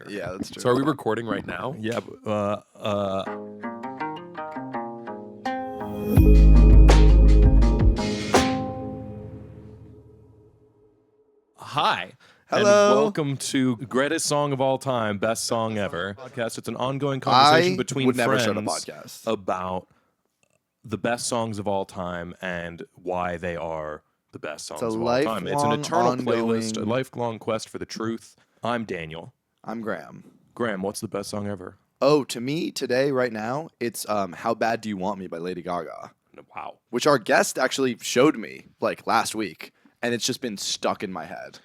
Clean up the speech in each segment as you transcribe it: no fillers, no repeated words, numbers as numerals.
banger. Yeah, that's true. So are we recording right now? Yeah. Hi. Hello. And welcome to Greatest Song of All Time, Best Song Ever podcast. It's an ongoing conversation between would never friends start a podcast. about the best songs of all time and why they are the best songs of all time. It's an lifelong, eternal ongoing- playlist, a lifelong quest for the truth. I'm Daniel. I'm Graham. Graham, what's the best song ever? Oh, to me today, right now, it's "How Bad Do You Want Me" by Lady Gaga, Wow. which our guest actually showed me like last week, and it's just been stuck in my head.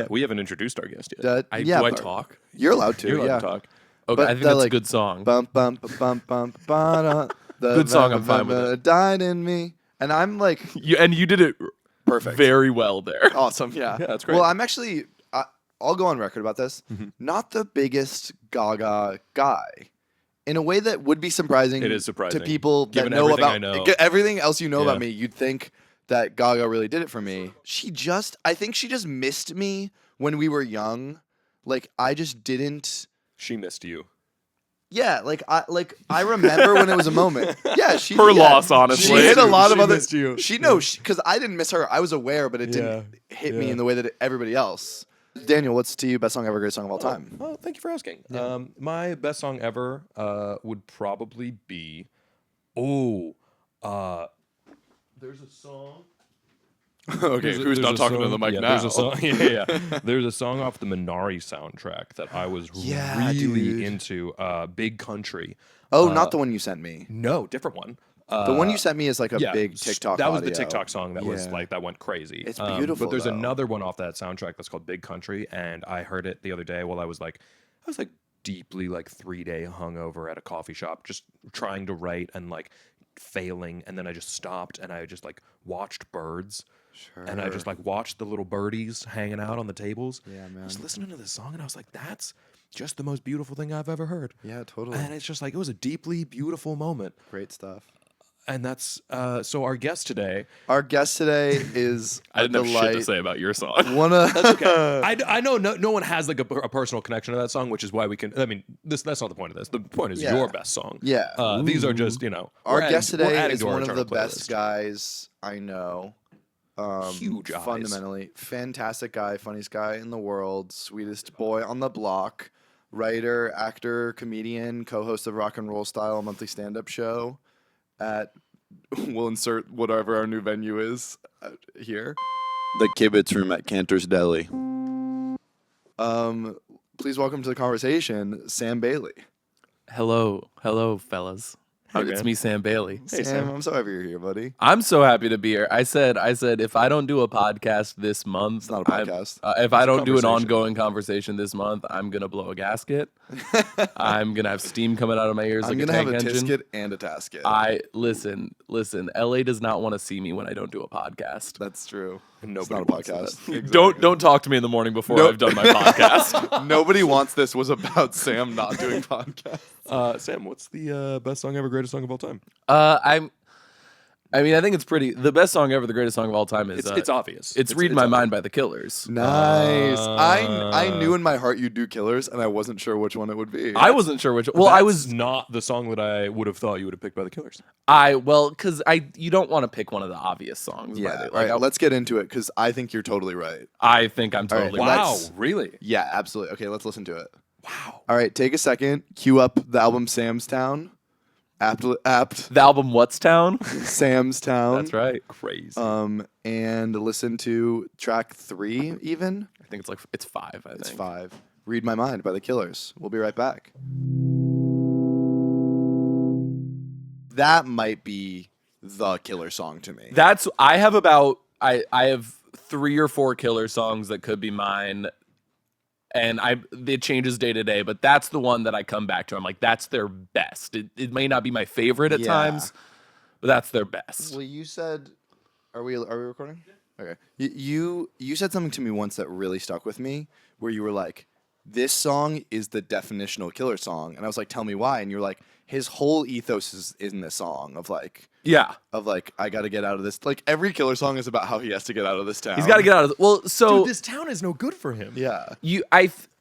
We haven't introduced our guest yet. Yeah, Do I but talk? You're allowed to. You're allowed yeah. to talk. Okay, But I think the, that's like, a good song. Bump bump bump bump ba Good song, I'm fine with it. Died in me, and I'm like You did it perfect. very well there. Awesome. Yeah. Yeah, that's great. Well, I'm actually. I'll go on record about this. Mm-hmm. Not the biggest Gaga guy. In a way that would be surprising, It is surprising. to people that Given know everything about I know. everything else you know Yeah. about me. You'd think that Gaga really did it for me. I think she just missed me when we were young. Like I just didn't. She missed you. Yeah, I remember when it was a moment. Yeah, she Her yeah, loss, honestly. She hit a lot of She other. missed you. Because I didn't miss her. I was aware, but it didn't hit me in the way that everybody else. Daniel, what's to you best song ever, greatest song of all time? Oh, thank you for asking. My best song ever would probably be, there's a song. Okay, who's not talking to the mic now? There's a song. Yeah. There's a song off the Minari soundtrack that I was Yeah, really dude. into. Big Country. Oh, not the one you sent me. No, different one. The one you sent me is like a Yeah, big TikTok. That was the audio. TikTok song that was Yeah. like that went crazy. It's beautiful, But there's though. another one off that soundtrack that's called Big Country, and I heard it the other day while I was deeply 3-day hungover at a coffee shop, just trying to write and failing, and then I just stopped and I just watched birds. Sure. And I just watched the little birdies hanging out on the tables. Yeah, man. I was listening to this song and I was like, that's just the most beautiful thing I've ever heard. Yeah, totally. And it's just it was a deeply beautiful moment. Great stuff. And that's so our guest today. Our guest today is I didn't a have shit delight. to say about your song. That's Okay. I know no one has a personal connection to that song, which is why we can. I mean, that's not the point of this. The point is Yeah. your best song. Yeah. These are just Our guest we're today adding is to our one of the eternal best playlist. guys I know. Huge eyes. Fundamentally, fantastic guy, funniest guy in the world, sweetest boy on the block, writer, actor, comedian, co-host of Rock and Roll Style, a monthly stand-up show at, we'll insert whatever our new venue is here. The Kibitz Room at Canter's Deli. Please welcome to the conversation, Sam Bailey. Hello, fellas. It's me, Sam Bailey. Sam, I'm so happy you're here, buddy. I'm so happy to be here. I said, if I don't do a podcast this month, It's not a podcast. if I don't do an conversation. ongoing conversation this month, I'm gonna blow a gasket. I'm gonna have steam coming out of my ears I'm like gonna a have tank a engine. tisket and a tasket. Listen. LA does not want to see me when I don't do a podcast. That's true. And It's nobody not a wants podcast. Exactly. Don't talk to me in the morning before Nope. I've done my podcast. Nobody wants this was about Sam not doing podcasts. Sam, what's the best song ever, greatest song of all time? I think it's pretty. The best song ever, the greatest song of all time is. It's obvious. It's "Read My Mind" by The Killers. Nice. I knew in my heart you'd do Killers, and I wasn't sure which one it would be. I wasn't sure which. Well, That's I was. not the song that I would have thought you would have picked by the Killers. Because you don't want to pick one of the obvious songs. Yeah. By the, All right. Let's get into it because I think you're totally right. I think I'm totally right, right. Wow, let's- really? Yeah, absolutely. Okay, let's listen to it. Wow. All right, take a second. Cue up the album Sam's Town. Apt. The album "What's Town." Sam's Town. That's right. Crazy. And listen to track 3. Even I think it's 5. I it's think 5. Read My Mind by the Killers. We'll be right back. That might be the Killer song to me. That's. I have 3 or 4 Killer songs that could be mine. And it changes day to day, but that's the one that I come back to. I'm like, that's their best. It may not be my favorite at Yeah. times, but that's their best. Well, you said, are we recording? Okay. You said something to me once that really stuck with me, where you were like, this song is the definitional Killer song. And I was like, tell me why. And you're like, his whole ethos is in this song of like, Yeah. I got to get out of this. Like every Killer song is about how he has to get out of this town. He's got to get out of well, so Dude, this town is no good for him. Yeah.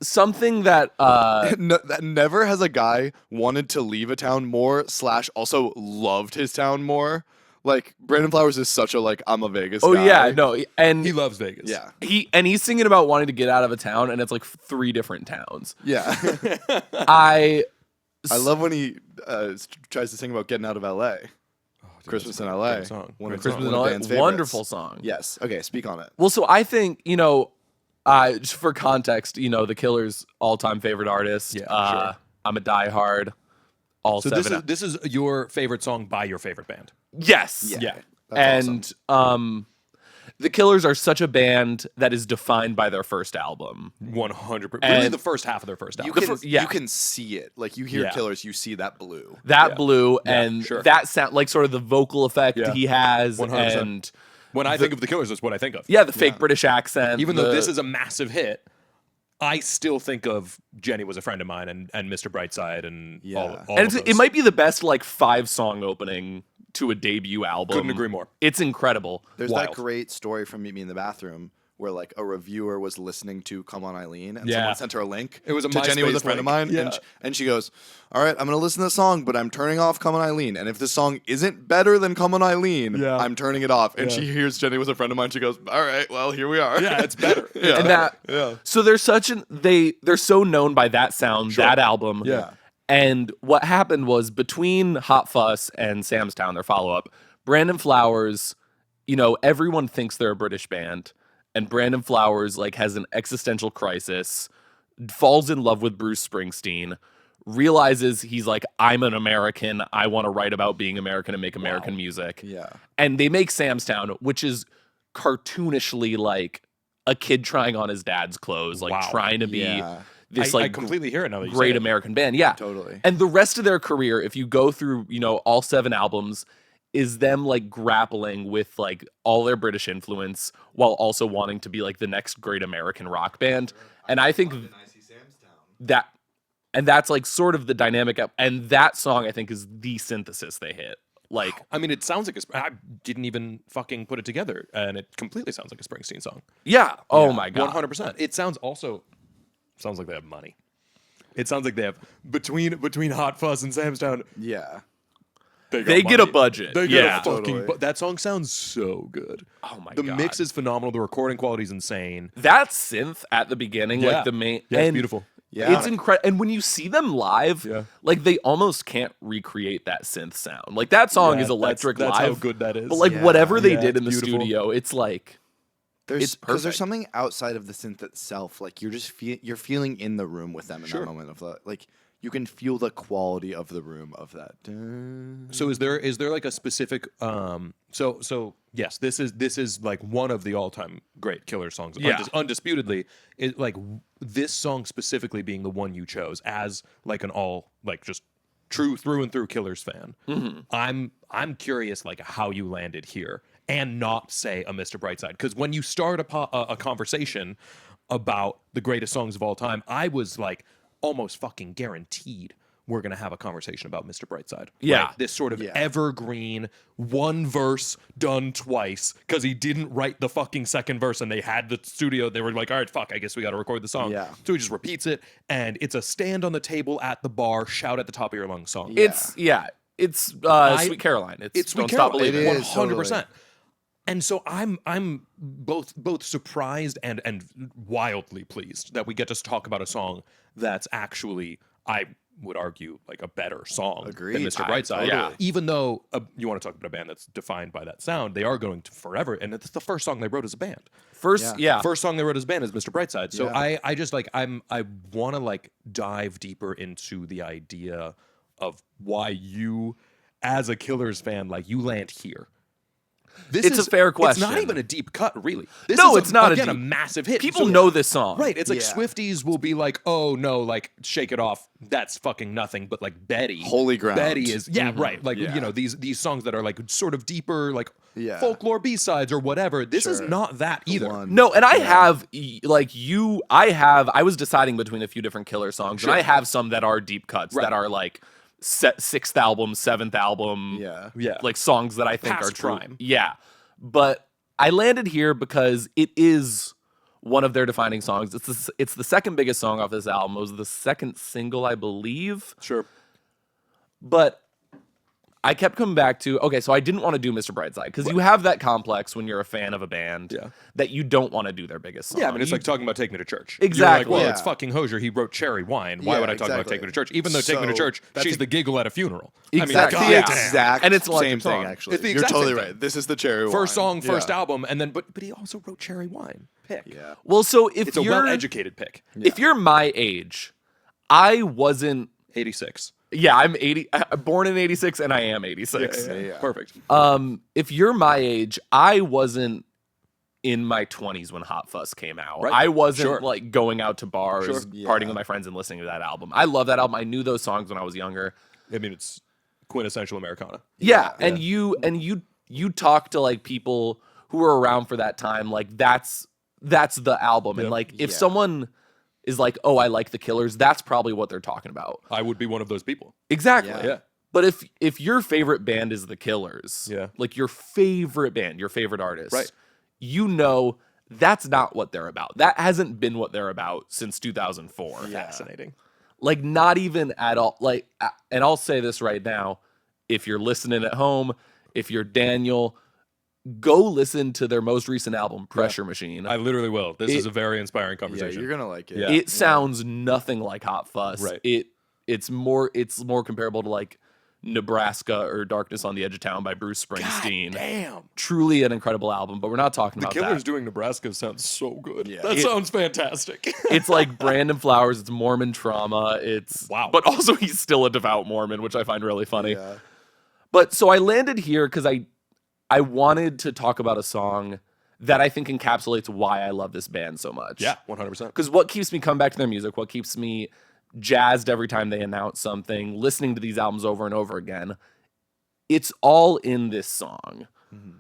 something that That never has a guy wanted to leave a town more / also loved his town more. Like Brandon Flowers is such a like I'm a Vegas guy. yeah, no, and He loves Vegas. Yeah. he's singing about wanting to get out of a town, and it's like 3 different towns. Yeah. I I love when he tries to sing about getting out of LA. Oh, dude, Christmas that's in a LA. great song. One of Great Christmas song. in one of LA, Dan's favorites. wonderful song. Yes. Okay, speak on it. Well, so I think, just for context, the Killer's all-time favorite artist. Yeah, sure. I'm a diehard. All So 7. this is your favorite song by your favorite band. Yes. Yeah. That's And awesome. the Killers are such a band that is defined by their first album. 100%. And- Really the first half of their first You album. can, yeah. you can see it. Like you hear Yeah. Killers, you see that blue. That Yeah. blue Yeah, and sure. that sound, like sort of the vocal effect Yeah. he has, 100%. and When I think of the Killers, that's what I think of. the fake British accent. Even though this is a massive hit, I still think of Jenny Was a Friend of Mine and Mr. Brightside and Yeah. all and of it those. might be the best 5-song opening to a debut album. Couldn't agree more. It's incredible. There's Wild. that great story from Meet Me in the Bathroom where like a reviewer was listening to Come On Eileen and Yeah. someone sent her a link. It was a to Jenny Was a MySpace Friend of link. Mine. Yeah. And she goes, all right, I'm going to listen to the song, but I'm turning off Come On Eileen. And if the song isn't better than Come On Eileen, Yeah. I'm turning it off. And Yeah. she hears Jenny Was a Friend of Mine. She goes, all right, well, here we are. Yeah, it's better. yeah. And that Yeah. so they're they're so known by that sound, that album. Yeah. And what happened was between Hot Fuss and Sam's Town, their follow-up, Brandon Flowers, everyone thinks they're a British band, and Brandon Flowers has an existential crisis, falls in love with Bruce Springsteen, realizes he's like, I'm an American, I want to write about being American and make American music. Yeah. And they make Sam's Town, which is cartoonishly like a kid trying on his dad's clothes, Wow. trying to be Yeah. this I completely hear it now that you say great it. American band. Yeah. Totally. And the rest of their career, if you go through, all 7 albums, is them grappling with all their British influence while also wanting to be the next great American rock band. And I think that's sort of the dynamic and that song I think is the synthesis they hit. I mean, it sounds like I didn't even fucking put it together, and it completely sounds like a Springsteen song. Yeah. Oh my God. 100%. It sounds like they have money. It sounds like they have between Hot Fuzz and Sam's Town. Yeah. They get a budget. They get Yeah. a fucking. Totally. That song sounds so good. Oh my The God. mix is phenomenal. The recording quality is insane. That synth at the beginning, Yeah. the main, Yeah, it's and beautiful. Yeah. it's incredible. And when you see them live, Yeah. they almost can't recreate that synth sound. That song Yeah, is electric that's live. how good that is. But Yeah. whatever they Yeah, did in the it's beautiful. studio, it's There's It's because there's perfect. something outside of the synth itself. You're just you're feeling in the room with them in Sure. that moment of you can feel the quality of the room of that. So is there a specific so yes, this is one of the all-time great Killer songs. Yeah. Undisputedly, this song specifically being the one you chose as an all just true through and through Killers fan. Mm-hmm. I'm curious how you landed here and not say a Mr. Brightside, because when you start a conversation about the greatest songs of all time, I was almost fucking guaranteed we're going to have a conversation about Mr. Brightside. Yeah. This sort of Yeah. evergreen one verse done twice because he didn't write the fucking second verse and they had the studio. They were like, all right, fuck, I guess we got to record the song. Yeah. So he just repeats it, and it's a stand on the table at the bar, shout at the top of your lungs song. it's Sweet Caroline. It's Sweet Don't Stop Caroline. Believing. It is, 100%. And so I'm both surprised and wildly pleased that we get to talk about a song that's actually, I would argue, a better song than Agreed. Mr. Brightside. Yeah. Even though you want to talk about a band that's defined by that sound, they are going to forever, and it's the first song they wrote as a band. First, yeah. First song they wrote as a band is Mr. Brightside. So Yeah. I just I want to dive deeper into the idea of why you, as a Killers fan, you land here. It's a fair question. It's not even a deep cut, really. It's not a massive hit. People know this song. Right. It's like Yeah. Swifties will be like, oh no, like Shake It Off, that's fucking nothing. But like Betty. Holy Ground. Betty is right. Like Yeah. these songs that are like sort of deeper, like Yeah. folklore B-sides or whatever. This is Sure. not that either. One. No, and I was deciding between a few different Killer songs, and I have some that are deep cuts that are like sixth album, seventh album, Yeah. like songs that I think Past are true. prime. Yeah, but I landed here because it is one of their defining songs. It's the second biggest song off this album. It was the second single, I believe. Sure. But I kept coming back to, okay, so I didn't want to do Mr. Brightside because you have that complex when you're a fan of a band that you don't want to do their biggest song. Yeah, I mean, it's like talking about Take Me to Church. Exactly. You're like, well, Yeah. it's fucking Hozier. He wrote Cherry Wine. Why Yeah, would I talk about exactly. Take Me to Church? Even though Take Me to So, Church, that's she's a- the giggle at a funeral. Exactly. I mean, Yeah. God the damn. exact And it's electric same thing, song. actually. It's the You're exact totally same right. thing. This is the Cherry First Wine. song, first Yeah. album, and then but he also wrote Cherry Wine. Pick. Yeah. Well, so if It's a you're well-educated pick. if you're my age, I wasn't. 86. Yeah, I'm 80. Born in 86, and I am 86. Yeah. Perfect. If you're my age, I wasn't in my 20s when Hot Fuss came out. Right. I wasn't Sure. like going out to bars, Sure. partying Yeah. with my friends, and listening to that album. I love that album. I knew those songs when I was younger. I mean, it's quintessential Americana. Yeah, and you talk to like people who were around for that time. Like that's the album, and like if Yeah. someone is like, oh, I like the Killers, that's probably what they're talking about. I would be one of those people. Exactly. Yeah. But if your favorite band is the Killers, like your favorite band, your favorite artist, Right. you know that's not what they're about. That hasn't been what they're about since 2004. Fascinating. Like not even at all. Like, and I'll say this right now, if you're listening at home, if you're Daniel, go listen to their most recent album, Pressure Machine. I literally will. This is a very inspiring Yeah, conversation. you're gonna like it. Yeah. It sounds nothing like Hot Fuss. Right. It's more comparable to like Nebraska or Darkness on the Edge of Town by Bruce Springsteen. Damn. Truly an incredible album, but we're not talking The about Killers that. doing Nebraska sounds so good. Yeah. That sounds fantastic. It's like Brandon Flowers, it's Mormon trauma, it's Wow. but also he's still a devout Mormon, which I find really funny. Yeah. But so I landed here because I wanted to talk about a song that I think encapsulates why I love this band so much. Yeah, 100%. Because what keeps me coming back to their music, what keeps me jazzed every time they announce something, listening to these albums over and over again, it's all in this song. Mm-hmm.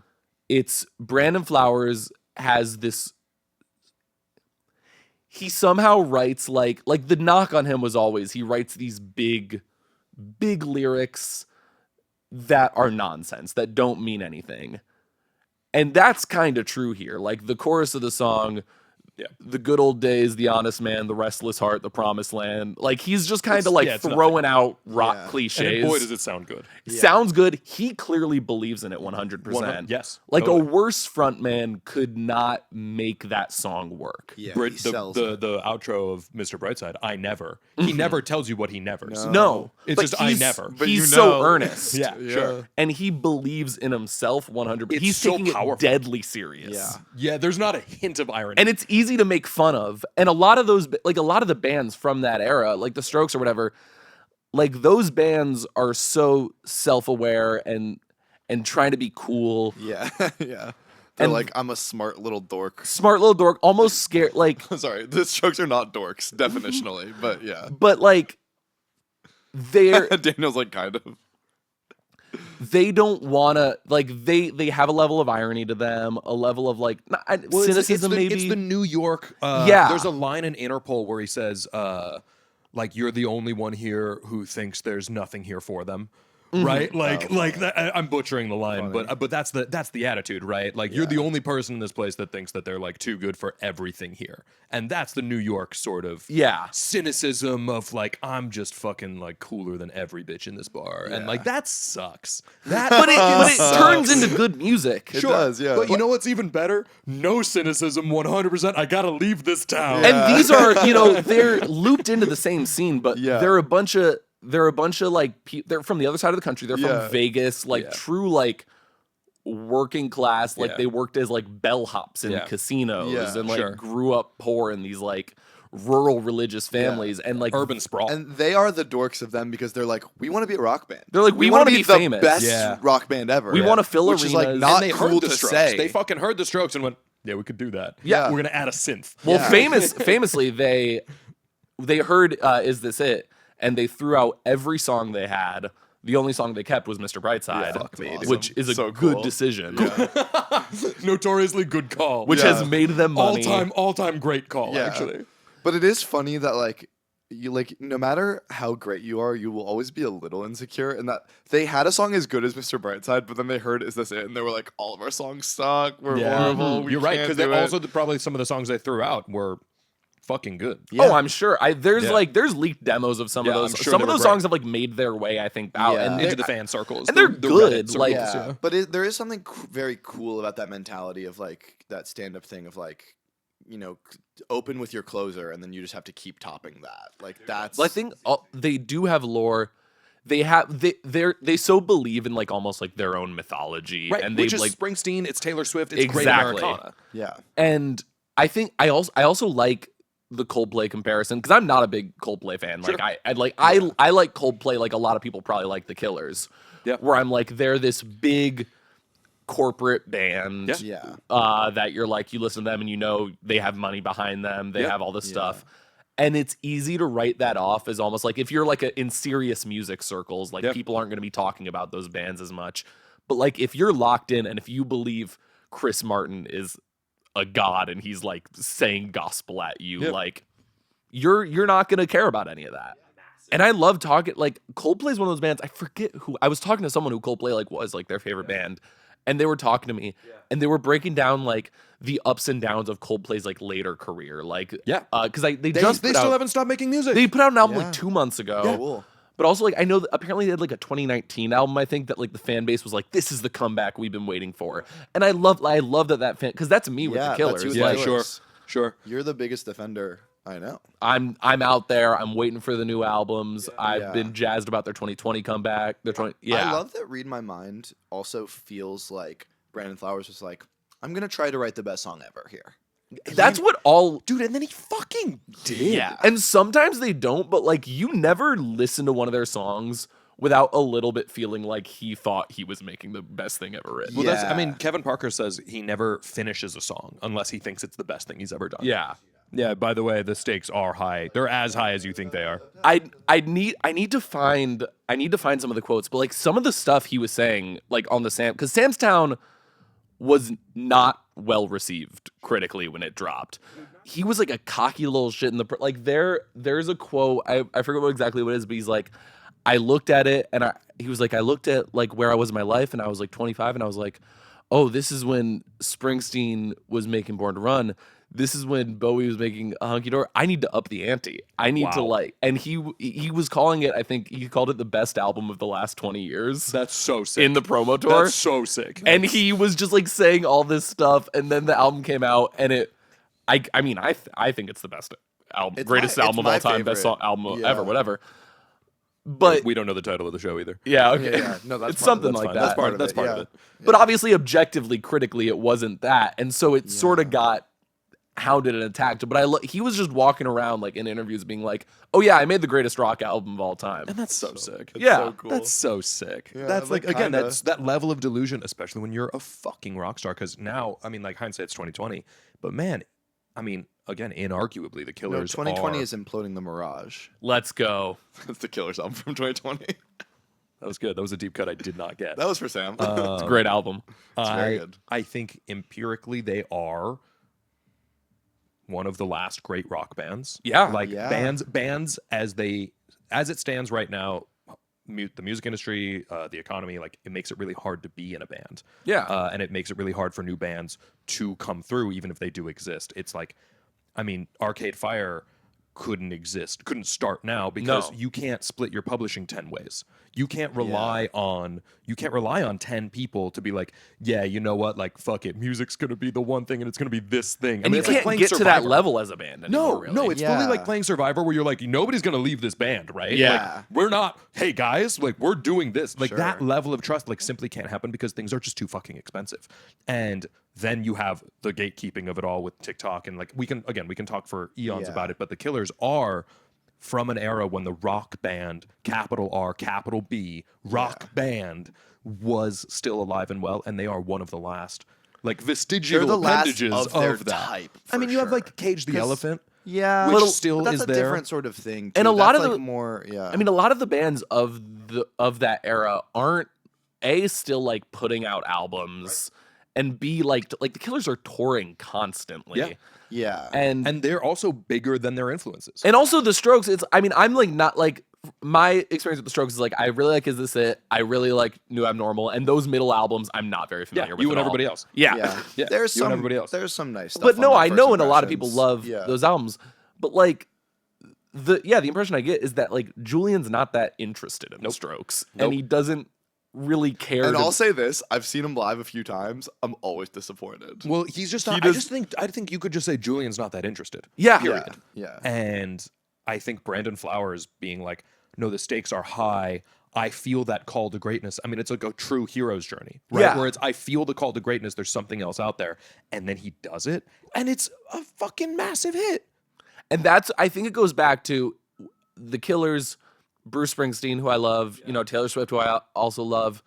It's Brandon Flowers has this. He somehow writes like the knock on him was always he writes these big lyrics that are nonsense, that don't mean anything. And that's kind of true here. Like the chorus of the song, the good old days, the honest man, the restless heart, the promised land. Like he's just kind of like it's throwing out rock Yeah. cliches. And boy, does it sound good. Sounds good. He clearly believes in it 100%. Yes, Like totally. a worse frontman could not make that song work. Yeah. Brit- he the, sells the, it. the outro of Mr. Brightside, I never. He never tells you what he nevers. No. It's but just, I he's- never. But He's you so know. earnest. Yeah, sure. And he believes in himself 100%. It's He's so taking powerful. it deadly serious. Yeah. Yeah, there's not a hint of irony. And it's easy to make fun of. And a lot of those, like a lot of the bands from that era, like the Strokes or whatever, like those bands are so self-aware and trying to be cool. Yeah. Yeah. They're And- like, I'm a smart little dork. Smart little dork, almost scared, like, Sorry, the Strokes are not dorks, definitionally, but yeah. but like they're Daniel's like, kind of. they don't want to like they have a level of irony to them, a level of like Well, cynicism it's maybe. It's the New York. Yeah. There's a line in Interpol where he says, like, you're the only one here who thinks there's nothing here for them. Right, like, I'm butchering the line, but that's the attitude, right? Like, you're the only person in this place that thinks that they're like too good for everything here, and that's the New York sort of cynicism of like, I'm just fucking like cooler than every bitch in this bar, and like that sucks. That, but it turns into good music. It does, yeah. But you know what's even better? No cynicism, 100%. I gotta leave this town. And these are, they're looped into the same scene, but Yeah. they're a bunch of like they're from the other side of the country. They're Yeah. from Vegas, like true like working class. Like Yeah. they worked as like bellhops in casinos Yeah, and like sure. grew up poor in these like rural religious families and like Urban sprawl. And they are the dorks of them because they're like, we want to be a rock band. They're like, we wanna wanna be the famous. best Yeah. rock band ever. We wanna fill which is like arenas. not and they cool heard to the Strokes. say. They fucking heard the Strokes and went, yeah, we could do that. Yeah. We're gonna add a synth. Well, Yeah. famously, they heard "Is This It?" and they threw out every song they had. The only song they kept was "Mr. Brightside," Fuck me, dude. which is a So good cool. decision, Notoriously good call. which Yeah. has made them money. all time great call, Yeah. actually. But it is funny that like you like no matter how great you are, you will always be a little insecure. And that they had a song as good as Mr. Brightside, but then they heard "Is This It?" and they were like, all of our songs suck. We're horrible. We You're right, can't because do it." also probably some of the songs they threw out were fucking good. Oh, I'm sure. There's Yeah. there's leaked demos of some Yeah, of I'm those. sure some they of were those great. songs have like made their way, I think, out Yeah. and Into the fan circles. and they're the good, Reddit like- circles, Yeah, but there is something very cool about that mentality of like that stand-up thing of like, you know, open with your closer and then you just have to keep topping that. Like that's. Well, I think they do have lore. They so believe in like almost like their own mythology, right, and they which is like Springsteen, it's Taylor Swift, it's great Exactly. Americana. Yeah. and I think I also like the Coldplay comparison because I'm not a big Coldplay fan. Like I like Coldplay like a lot of people probably like the Killers. Yeah. Where I'm like they're this big corporate band. Yeah. Yeah. That you're like you listen to them and you know they have money behind them. They Yeah. have all this stuff. And it's easy to write that off as almost like if you're like in serious music circles, like Yeah. people aren't going to be talking about those bands as much. But like if you're locked in and if you believe Chris Martin is a god and he's like saying gospel at you, Yeah. like you're not going to care about any of that. And I love talking like Coldplay is one of those bands. I forget who I was talking to someone who Coldplay like was like their favorite band, and they were talking to me, and they were breaking down like the ups and downs of Coldplay's like later career, like because they They just put still out, haven't stopped making music. they put out an album Yeah. like 2 months ago. Cool. But also, like, I know that apparently they had like a 2019 album. I think that like the fan base was like, "This is the comeback we've been waiting for," and I love that fan because that's me with Yeah, the that's Killers. you with yeah, the Like, Killers. sure. You're the biggest defender I know. I'm out there. I'm waiting for the new albums. I've Yeah. been jazzed about their 2020 comeback. Their 20, yeah. I love that Read My Mind also feels like Brandon Flowers was like, I'm gonna try to write the best song ever here. That's what all Dude, and then he fucking did. Yeah. And sometimes they don't, but like you never listen to one of their songs without a little bit feeling like he thought he was making the best thing ever written. Well, Yeah. I mean, Kevin Parker says he never finishes a song unless he thinks it's the best thing he's ever done. Yeah. Yeah, by the way, the stakes are high. They're as high as you think they are. I need to find some of the quotes, but like some of the stuff he was saying like on the because Sam's Town was not well received critically when it dropped. He was like a cocky little shit in the like there's a quote I forget exactly what it is, but he's like, I looked at it and he was like, I looked at like where I was in my life and I was like 25 and I was like, oh, this is when Springsteen was making Born to Run. This is when Bowie was making a Hunky Dory. I need to up the ante. I need to like, and he was calling it, I think he called it the best album of the last 20 years That's so sick. in the promo tour. That's so sick. And he was just like saying all this stuff, and then the album came out, and I think it's the best album, It's greatest my- album of it's all my time, best favorite. album Yeah. ever, whatever. But we don't know the title of the show either. yeah, okay, Yeah. No, that's it's part of something it. like fine. that. That's part That's part of of it. it. But obviously, objectively, critically, it wasn't that, and so it sort of got hounded and attacked. But he was just walking around like in interviews, being like, "Oh yeah, I made the greatest rock album of all time." And that's so sick. Yeah. so cool. That's so sick. Yeah, That's like, like, again, kinda. that's that level of delusion, especially when you're a fucking rock star. Because now, I mean, like hindsight's 2020, but man, I mean, again, inarguably, the No, Killers. 2020 are, is imploding the Mirage. Let's go. That's the Killers album from 2020. That was good. That was a deep cut I did not get. That was for Sam. It's a great album. very good. I think empirically they are one of the last great rock bands. Yeah. Like Yeah. bands as it stands right now, the music industry, the economy, like it makes it really hard to be in a band. Yeah. And it makes it really hard for new bands to come through, even if they do exist. It's like, I mean, Arcade Fire couldn't start now because No. you can't split your publishing 10 ways. You can't rely on 10 people to be like, yeah, you know what, like fuck it, music's gonna be the one thing and it's gonna be this thing. And you it's like can't playing get to that Survivor. level as a band anymore, No, really. no, it's fully Yeah. like playing Survivor where you're like, nobody's gonna leave this band, right? Yeah. Like, we're not, hey guys, like we're doing this. Like that Sure. level of trust like simply can't happen because things are just too fucking expensive. And Then you have the gatekeeping of it all with TikTok, and like we can talk for eons about it, but the Killers are from an era when the rock band, capital R, capital B, rock band was still alive and well, and they are one of the last like vestigial They're the last appendages of their that. type. I mean, you have sure. like Cage the 'Cause- Elephant, Yeah, which but still that's is a there. different sort of thing. And too. a lot That's of like the- more, yeah. I mean, a lot of the bands of that era aren't still like putting out albums, and B like the Killers are touring constantly. yeah, and they're also bigger than their influences. And also the Strokes, I'm like not like my experience with the Strokes is like I really like Is This It? I really like New Abnormal, and those middle albums I'm not very familiar with. you and at all. everybody else. Yeah. Yeah, There's you and some everybody else. There's some nice stuff. But on no, their I first know, and a lot of people impressions. love those albums. But like the impression I get is that like Julian's not that interested in the Strokes, and he doesn't really care. And to- I'll say this: I've seen him live a few times. I'm always disappointed. Well, he's just. Not, I think you could just say Julian's not that interested. yeah, yeah, yeah. And I think Brandon Flowers being like, no, the stakes are high. I feel that call to greatness. I mean, it's like a true hero's journey, right? Yeah. Where it's, I feel the call to greatness. There's something else out there. And then he does it. And it's a fucking massive hit. And that's, I think it goes back to the Killers, Bruce Springsteen, who I love, Taylor Swift, who I also love.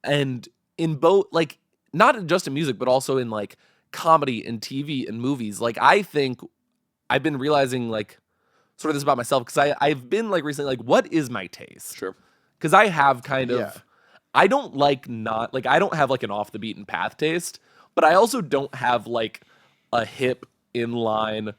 And in both, like, not just in music, but also in like comedy and TV and movies. Like, I think I've been realizing like sort of this about myself because I've been like recently, like, what is my taste? Sure. Because I have kind of, Yeah. I don't like not, like, I don't have like an off the beaten path taste, but I also don't have like a hip in line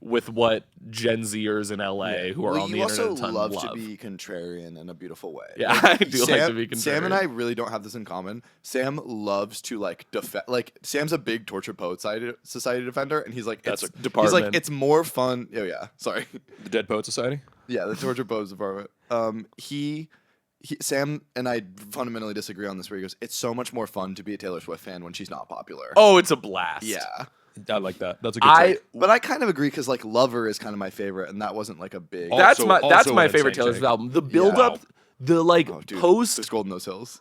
with what Gen Zers in LA who are Well, on the you internet also a ton love love. to be contrarian in a beautiful way. Yeah, I do like to be contrarian. Sam and I really don't have this in common. Sam loves to like defend. Like Sam's a big Tortured Poets Society defender, and he's like, That's it's, a He's department. like, it's more fun. Oh yeah, sorry. The Dead Poet Society? Yeah, the Tortured Poets department. Sam and I fundamentally disagree on this. Where he goes, it's so much more fun to be a Taylor Swift fan when she's not popular. Oh, it's a blast. Yeah. I like that. That's a good take. But I kind of agree because like Lover is kind of my favorite, and that wasn't like a big. That's Also my an favorite insane Taylor take. Swift album. The build Yeah. up, the like Oh, dude, post, there's Gold in Those Hills.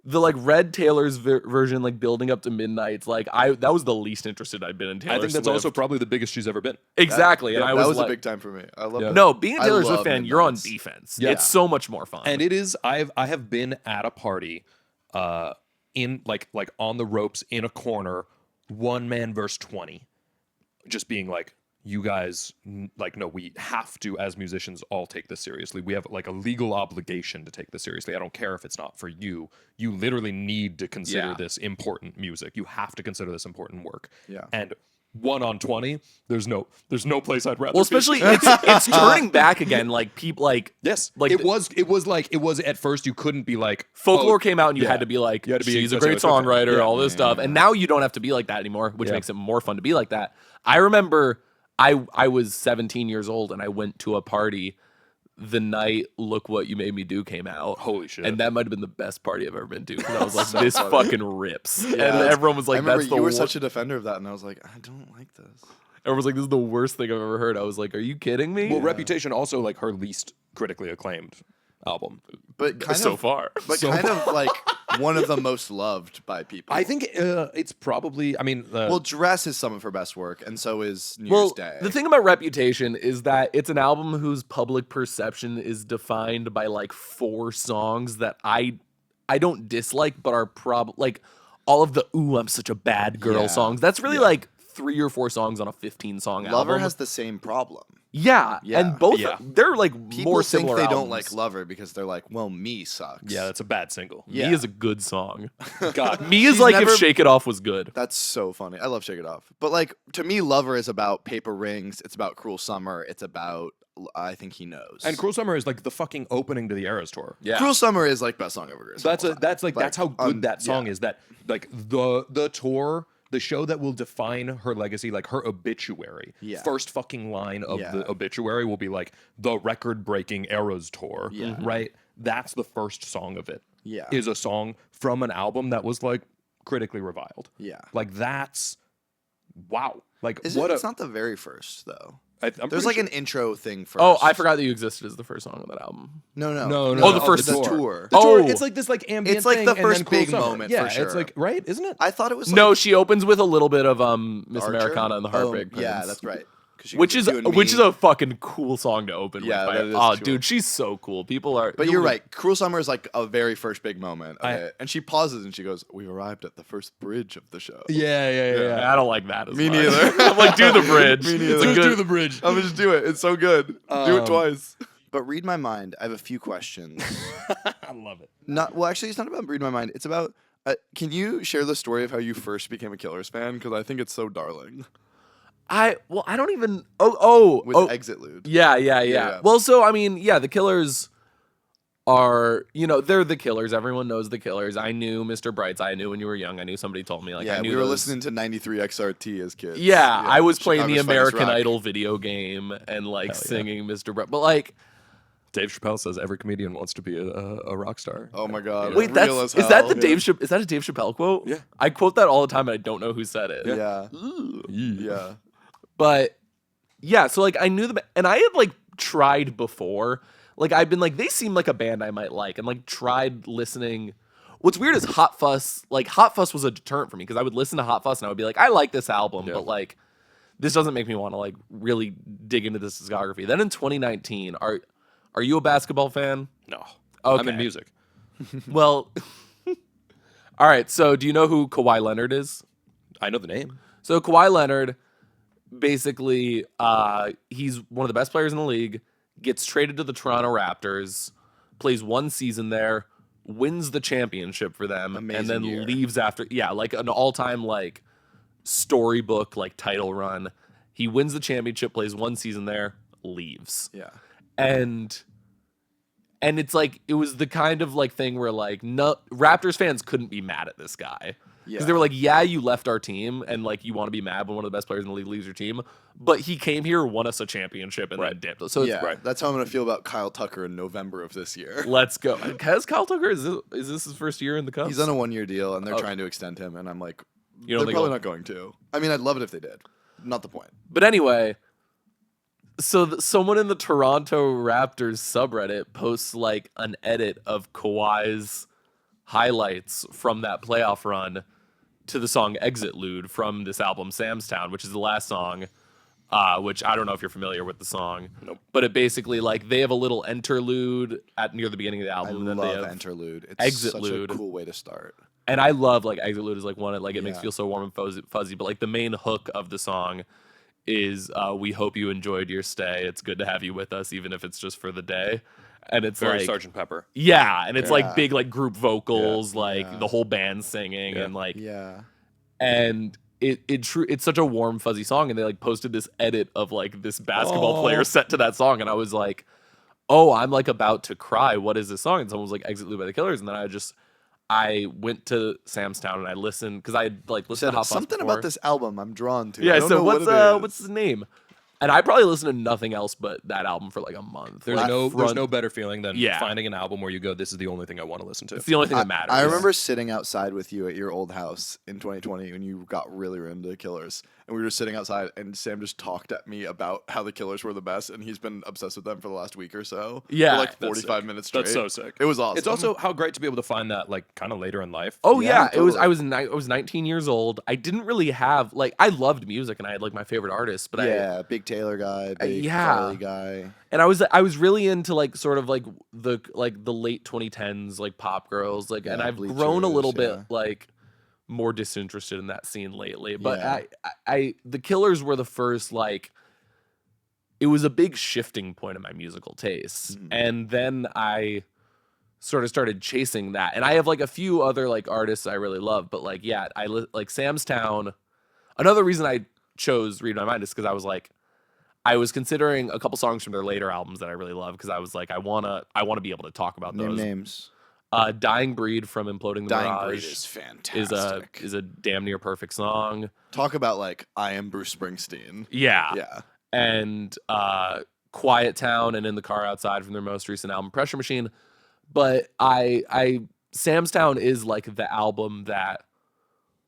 the like Red Taylor's version, like building up to Midnight's. Like that was the least interested I've been in Taylor. I think that's Swift. also probably the biggest she's ever been. exactly. Yeah, and I that was was like, a big time for me. I love Yeah. that. no, being a I Taylor Swift love fan, you're on Midnights. defense. Yeah. It's so much more fun. And it is, I have been at a party in like on the ropes in a corner, one man versus 20. Just being like, you guys, like, no, we have to, as musicians, all take this seriously. We have like a legal obligation to take this seriously. I don't care if it's not for you. You literally need to consider Yeah. this important music. You have to consider this important work. Yeah. And 1 on 20, there's no place I'd rather. well, be. especially it's turning back again. Like people like Yes, like it was at first you couldn't be like Folklore oh, came out and you yeah. had to be like, You had to be she's a a great Taylor Swift fan. songwriter, Yeah. all this stuff. And now you don't have to be like that anymore, which Yeah. makes it more fun to be like that. I remember I was 17 years old and I went to a party the night Look What You Made Me Do came out. Holy shit. And that might have been the best party I've ever been to because I was like, So this funny. fucking rips. And Yeah. everyone was like, I remember that's the you were worst. such a defender of that, and I was like, I don't like this. Everyone was like, this is the worst thing I've ever heard. I was like, are you kidding me? Well, Reputation also like her least critically acclaimed album. But kind so of, far. but so kind of like one of the most loved by people. I think it's probably. I mean, Well, Dress is some of her best work, and so is New Well, Year's Day. the thing about Reputation is that it's an album whose public perception is defined by like 4 songs that I don't dislike, but are like all of the "Ooh, I'm such a bad girl" Yeah. songs. That's really like 3 or 4 songs on a 15-song album. Lover has the same problem. yeah, Yeah. and both Yeah. they're like People more think similar they albums. don't like Lover because they're like, well, Me sucks. yeah, that's a bad single. Yeah. Me is a good song. God, Me is She's like never- if Shake It Off was good. That's so funny. I love Shake It Off. But like to me, Lover is about Paper Rings. It's about Cruel Summer. It's about I Think He Knows. and Cruel Summer is like the fucking opening to the Eras tour. Yeah. Cruel Summer is like best song ever written. So that's how good that song yeah. is. That like the tour. The show that will define her legacy, like her obituary. Yeah. First fucking line of Yeah. the obituary will be like the record-breaking Eras tour. Yeah. Right? That's the first song of it. Yeah. Is a song from an album that was like critically reviled. Yeah. Like that's wow. Like Is what it? a It's not the very first though. I'm There's pretty like sure- an intro thing first. Oh, I forgot that you existed as the first song on that album. No. No, Oh, the of first the tour. tour. The tour, Oh. it's like this like ambient It's like thing, the and first then Cruel big Summer. moment, Yeah, for sure. it's like right, isn't it? I thought it was No, like she opens with a little bit of Miss Archer? Americana and the Heartbreak Prince. Yeah, that's right. 'Cause she Which goes, is "You and which is me." a fucking cool song to open Yeah, with. that is Oh, cool. dude, she's so cool. People are. But you're right. Cruel Summer is like a very first big moment of I- it. And she pauses and she goes, "We've arrived at the first bridge of the show." Yeah. I don't like that as Me much. neither. I'm like, do the bridge. Me neither. It's a Just good, do the bridge. I'm gonna just do it. It's so good. Do it Um, twice. But read my mind. I have a few questions. I love it. Actually, it's not about read my mind. It's about. Can you share the story of how you first became a Killers fan? Because I think it's so darling. I don't even. With Exit Lude. Yeah. Well, so I mean, yeah, the Killers are, they're the Killers. Everyone knows the Killers. I knew Mr. Brightside. I knew when you were young. I knew somebody told me. Like, Yeah, I knew we were those- listening to 93 XRT as kids. Yeah, I was playing the Chicago's Finest American Rock. Idol video game and like Hell yeah. singing Mr. Bright. But like, Dave Chappelle says every comedian wants to be a rock star. Oh my god. wait, real as is that hell. the Dave? Is that a Dave Chappelle quote? Yeah. I quote that all the time, and I don't know who said it. Yeah. Ooh. Yeah. But yeah, so like I knew them, and I had like tried before. Like I've been like, they seem like a band I might like, and like tried listening. What's weird is Hot Fuss. Like Hot Fuss was a deterrent for me because I would listen to Hot Fuss and I would be like, I like this album, Yeah. but like this doesn't make me want to like really dig into this discography. Then in 2019, are you a basketball fan? No. Okay. I'm in music. Well, all right. So do you know who Kawhi Leonard is? I know the name. So Kawhi Leonard, basically, he's one of the best players in the league, gets traded to the Toronto Raptors, plays one season there, wins the championship for them, and Amazing then year. leaves after, like an all-time like storybook like title run. He wins the championship, plays one season there, leaves. Yeah. And it's like it was the kind of like thing where like no Raptors fans couldn't be mad at this guy. Because they were like, yeah, you left our team and like you want to be mad when one of the best players in the league leaves your team, but he came here, won us a championship, and then dipped. So it's Yeah, that's how I'm gonna feel about Kyle Tucker in November of this year. let's go. Has Kyle Tucker, is this his first year in the Cubs? He's on a 1-year deal, and they're Oh. trying to extend him, and I'm like, You don't they're think probably he'll- not going to. I mean, I'd love it if they did. Not the point. But anyway, so someone in the Toronto Raptors subreddit posts like an edit of Kawhi's highlights from that playoff run to the song Exit Lude from this album Sam's Town, which is the last song, which I don't know if you're familiar with the song. Nope. But it basically like they have a little interlude at near the beginning of the I album. and then they love have, Interlude. It's Exit such Lude. a cool way to start. and I love like Exit Lude is like one, like it makes Yeah. me feel so warm and fuzzy. But like the main hook of the song is we hope you enjoyed your stay. It's good to have you with us, even if it's just for the day. And it's Very like Sergeant Pepper. yeah, and it's Yeah. like big like group vocals, like Yeah. the whole band singing, Yeah. and like Yeah. and it's such a warm fuzzy song, and they like posted this edit of like this basketball Aw. player set to that song, and I was like, oh, I'm like about to cry. What is this song? And someone was like Exit Lude by the Killers, and then I went to Sam's Town and I listened because I had like listened Said to Hot Fuss something before. about this album I'm drawn to. Yeah, I I don't said know what it is. what's his name? And I probably listened to nothing else but that album for like a month. There's Like, no front- better feeling than Yeah. finding an album where you go, this is the only thing I want to listen to. It's the only thing that matters. I remember sitting outside with you at your old house in 2020 when you got really into the Killers, and we were just sitting outside, and Sam just talked at me about how the Killers were the best, and he's been obsessed with them for the last week or so. Yeah. for like That's 45 sick. minutes straight. That's so sick. It was awesome. It's also how great to be able to find that like kind of later in life. Oh Yeah, yeah, it was. totally. I was 19 years old. I didn't really have like I loved music and I had like my favorite artists, but yeah, big Taylor guy, big yeah. Farley guy. I was really into like sort of like the late 2010s like pop girls like, and Yeah, I've grown a Bleachers, little bit yeah. like more disinterested in that scene lately. But Yeah. I the Killers were the first like. It was a big shifting point in my musical tastes, and then I sort of started chasing that. And I have like a few other like artists I really love, but like yeah, like Sam's Town. Another reason I chose Read My Mind is because I was considering a couple songs from their later albums that I really love because I was like I wanna be able to talk about Name those. names. Dying Breed from Imploding the Dying Mirage Breed is fantastic. is a damn near perfect song. Talk about like I am Bruce Springsteen. Yeah. Yeah. And Quiet Town and In the Car Outside from their most recent album Pressure Machine. But Sam's Town is like the album that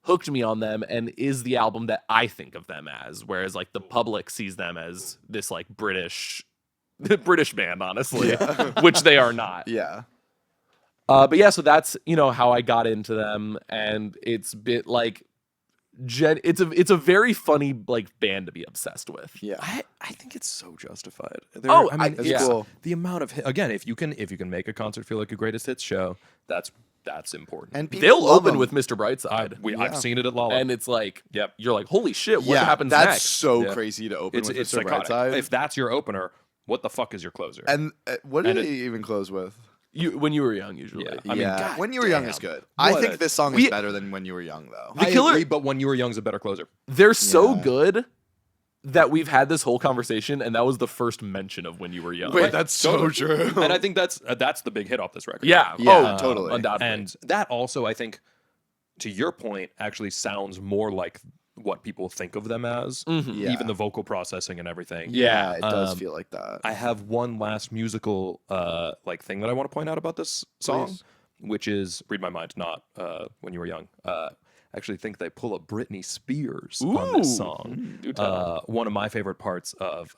hooked me on them and is the album that I think of them as, whereas like the public sees them as this like British band, honestly, which they are not. Yeah. But yeah, so that's, you know, how I got into them, and it's bit like it's a very funny like band to be obsessed with. Yeah. I think it's so justified. Oh, I mean, That's yeah. cool. the amount of again, if you can make a concert feel like a greatest hits show, that's important. And people They'll love open 'em. with Mr. Brightside, I've seen it at Lolla. and it's like, Yep. you're like, holy shit, what yeah, happens that's next? so Yeah. crazy to open with It's Mr. psychotic. Brightside. If that's your opener, what the fuck is your closer? And what did And they even close with? When you were young, usually. Yeah. I I mean, mean, God When You Were Young damn. is good. I What think a- this song is better than When You Were Young, though. The I Killer- agree, but When You Were Young's a better closer. They're so Yeah. good that we've had this whole conversation, and that was the first mention of When You Were Young. Wait, Like, that's so Totally. true. And I think that's the big hit off this record. yeah, Yeah, oh, totally. undoubtedly. And that also, I think, to your point, actually sounds more like what people think of them as. Mhm. Yeah. Even the vocal processing and everything. Yeah, it does um, feel like that. I have one last musical like thing that I want to point out about this song, Please. which is "Read My Mind," not "When You Were Young." I actually think they pull up Britney Spears on this Ooh. song. Do tell. One of my favorite parts of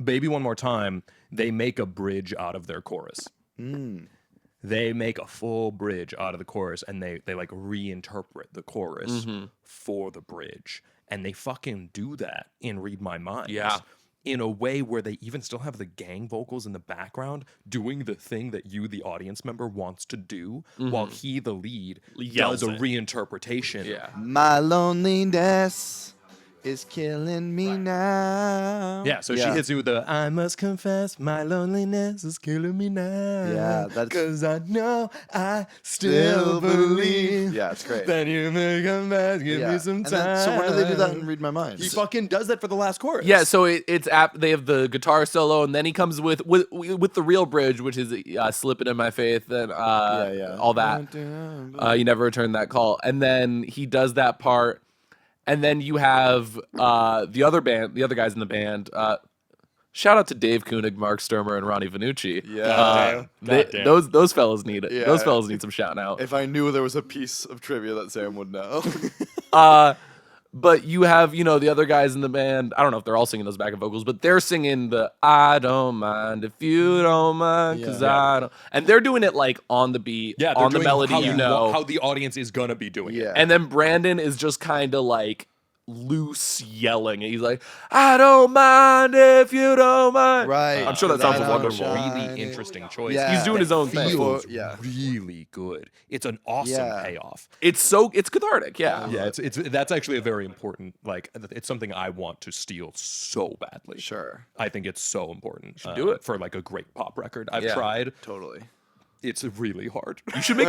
"Baby One More Time," they make a bridge out of their chorus. Mm. They make a full bridge out of the chorus, and they like reinterpret the chorus for the bridge, and they fucking do that in "Read My Mind." Yeah. In a way where they even still have the gang vocals in the background doing the thing that you, the audience member, wants to do, while he, the lead, Yells does a it. reinterpretation. Yeah. My loneliness is killing me now. Yeah, so she hits you with the "I must confess, my loneliness is killing me now." Yeah, that's- because I know I still believe. Yeah, it's great. That you may come back, give Yeah. me some And time. then, so when do they do that in Read My Mind? He fucking does that for the last chorus. Yeah, so it's they have the guitar solo, and then he comes with the real bridge, which is "Slipping in My Faith" and all that. You never return that call, and then he does that part, and then you have the other guys in the band. Shout out to Dave Koenig, Mark Sturmer, and Ronnie Vanucci. Yeah. Goddamn. Those fellas need it. Yeah. Those fellas need some shouting out. If I knew there was a piece of trivia that Sam would know. But you have, the other guys in the band. I don't know if they're all singing those backup vocals, but they're singing the "I don't mind if you don't mind, cause Yeah. I don't," and they're doing it like on the beat, Yeah, they're on the doing melody, how how the audience is gonna be doing it. Yeah. And then Brandon is just kind of like loose yelling. He's like, "I don't mind if you don't mind." Right. I'm sure that sounds I wonderful. don't Really shine. interesting choice. Yeah. He's doing his own thing. Feels Yeah. really good. It's an awesome Yeah. payoff. It's cathartic. Yeah. Yeah, it's that's actually a very important. Like, it's something I want to steal so badly. Sure. I think it's so important. do it. for like a great pop record. I've Yeah. tried. Totally. It's really hard. You should make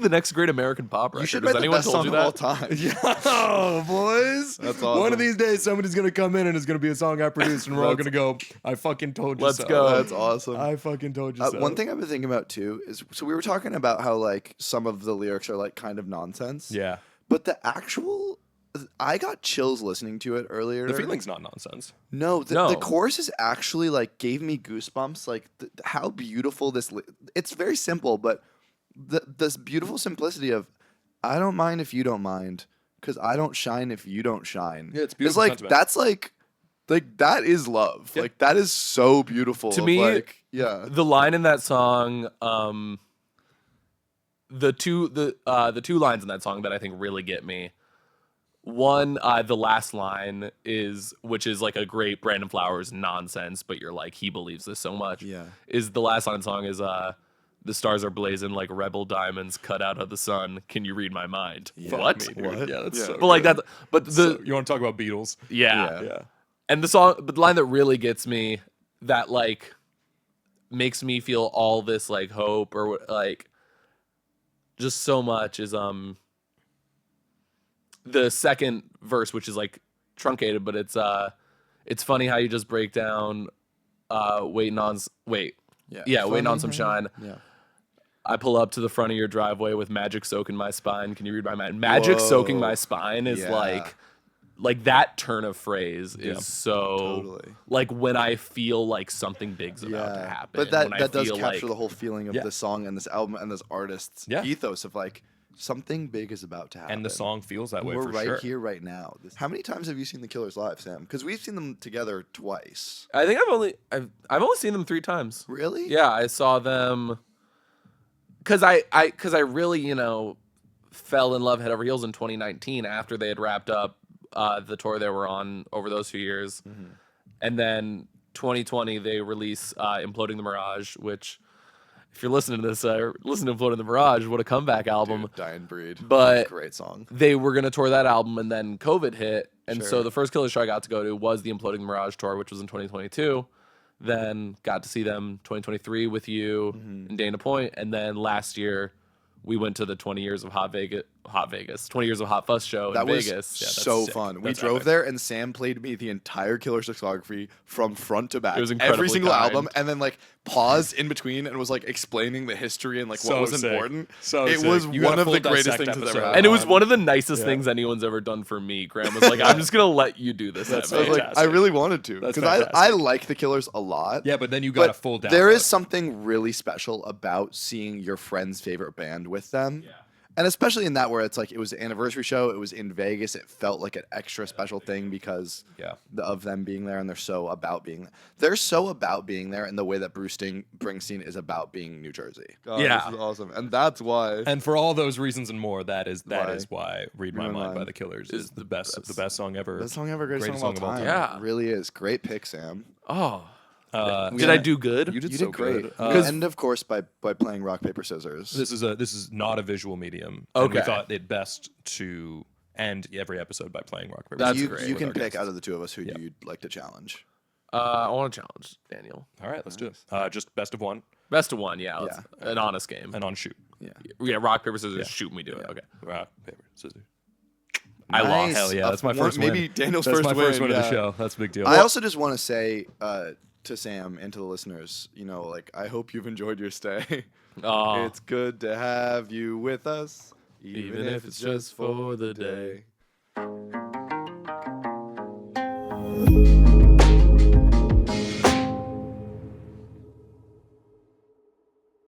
the next great American pop record. You should Has make the anyone best told song you of all that? time. Oh, boys. That's One awesome. of these days, somebody's going to come in and it's going to be a song I produced, and we're all going to go, "I fucking told you Let's so." go. That's awesome. I fucking told you so. One thing I've been thinking about too is, so we were talking about how like some of the lyrics are like kind of nonsense. Yeah. But the actual, I got chills listening to it earlier. The feeling's not nonsense. No, No. the chorus is actually like gave me goosebumps. Like how beautiful this. It's very simple, but this beautiful simplicity of, "I don't mind if you don't mind, because I don't shine if you don't shine." Yeah, it's beautiful like sentiment. that's like that is love. Yeah. Like that is so beautiful. To of, me, like, yeah. The line in that song, the two lines in that song that I think really get me. One, the last line which is like a great Brandon Flowers nonsense, but you're like, he believes this so much. Yeah. Is the last line of the song is "The stars are blazing like rebel diamonds cut out of the sun. Can you read my mind?" What? Me, dude. What? Yeah, that's Yeah. so But like good. that. But the So, you want to talk about Beatles? yeah. Yeah. And the song, but the line that really gets me, that like makes me feel all this like hope or like just so much is the second verse, which is like truncated, but it's funny how you just break down waiting on waiting on some shine. Yeah. I pull up to the front of your driveway with magic soaking my spine. Can you read my mind? Magic soaking my spine is Yeah. like that turn of phrase Yeah. is so Totally. like when I feel like something big's about to happen. But that when I that does feel capture like- the whole feeling of Yeah. this song and this album and this artist's Yeah. ethos of like Something big is about to happen. And the song feels that way We're for right sure. here, right now. How many times have you seen the Killers live, Sam? Because we've seen them together twice. I think I've only seen them 3 times. Really? Yeah, I saw them because I really fell in love head over heels in 2019 after they had wrapped up the tour they were on over those few years, and then 2020 they release Imploding the Mirage, which if you're listening to this, listen to Imploding the Mirage, what a comeback album. Dude, Dying Breed. But great song. They were gonna tour that album, and then COVID hit, and Sure. so the first Killer show I got to go to was the Imploding the Mirage tour, which was in 2022. Then got to see them 2023 with you in Dana Point, and then last year we went to the 20 years of Hot Vegas, 20 years of Hot Fuss show That in was Vegas. so sick. fun. We That's drove epic. there, and Sam played me the entire Killers discography from front to back. It was every incredibly single kind. album, and then like paused in between and was like explaining the history and like what So was sick. important. So it sick. was You got one a of the full greatest dissect things that's ever episode. happened. And it was one of the nicest Yeah. things anyone's ever done for me. Graham was like, "I'm just gonna let you do this." That's at I was me." like, I fantastic. really wanted to That's because I fantastic. like the Killers a lot. Yeah, but then you got But a full download. there is something really special about seeing your friend's favorite band with them. Yeah. And especially in that where it's like it was an anniversary show, it was in Vegas, it felt like an extra special thing because Yeah. of them being there, and they're so about being there in the way that Bruce Springsteen is about being New Jersey. Yeah. This is awesome. And that's why And for all those reasons and more, that is Why? why Read My Mind by the Killers is the best song ever. best song ever, greatest Greatest song of all song time. of all time. It really is. Great pick, Sam. Oh, We did I do good? You did You so did great. good. And of course by playing rock, paper, scissors. This is not a visual medium. And we Okay. thought it best to end every episode by playing rock paper. That's you great. you with can our pick guests. out of the two of us who you'd like to challenge. I want to challenge Daniel. All right, let's do it. Just best of one Best of one, yeah. An honest game. and on shoot. Yeah, rock paper scissors. Shoot, and we do it. Okay. Rock paper scissors. I lost. Nice. Hell yeah, that's my One- first win. maybe Daniel's That's first my first win, win of the yeah. show. That's a big deal. I also just want to say to Sam and to the listeners, like I hope you've enjoyed your stay. Aw. It's good to have you with us, Even if it's just for the day. day.